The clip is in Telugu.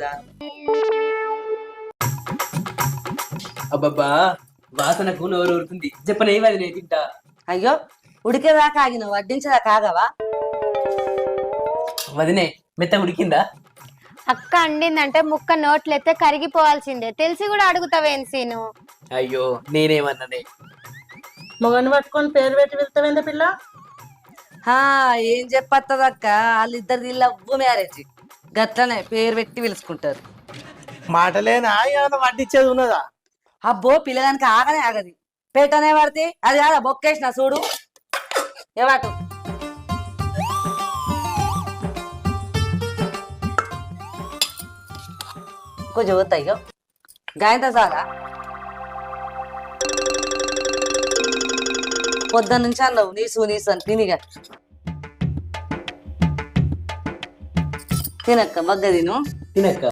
కదా. అబ్బబ్బా వాసనకు నోరు ఊరుతుంది. చెప్పనే వదినే తింటా. అయ్యో ఉడికేదాకా ఆగిన వడ్డించదా కాగవా? వదినే మెత్త ఉడికిందా? అక్క అండిందంటే ముక్క నోట్లెత్తే కరిగిపోవాల్సిందే. తెలిసి కూడా అడుగుతావేం సీను? అయ్యో నేనేమన్ననే. మొగని పట్టుకొని పేరు పెట్టి వెళ్తావేంద పిల్ల? ఏం చెప్పత్తదక్క, వాళ్ళిద్దరిది లవ్వు మ్యారేజ్. గట్లనే పేరు పెట్టి పిలుచుకుంటారు. మాటలేనా ఏమైనా వడ్డిచ్చేది ఉన్నదా? అబ్బో పిల్లగానికి ఆగనే ఆగది. పెట్టనే పడితే అది కాదా బొక్కేసిన చూడు ఏవాటు. కొంచెం వద్దయ్యో గాయంతో చాలా పొద్దున్న నుంచి అన్నావు నీసు నీసు అని తినిగా తినక్క మగ్గ తిను తినక్క.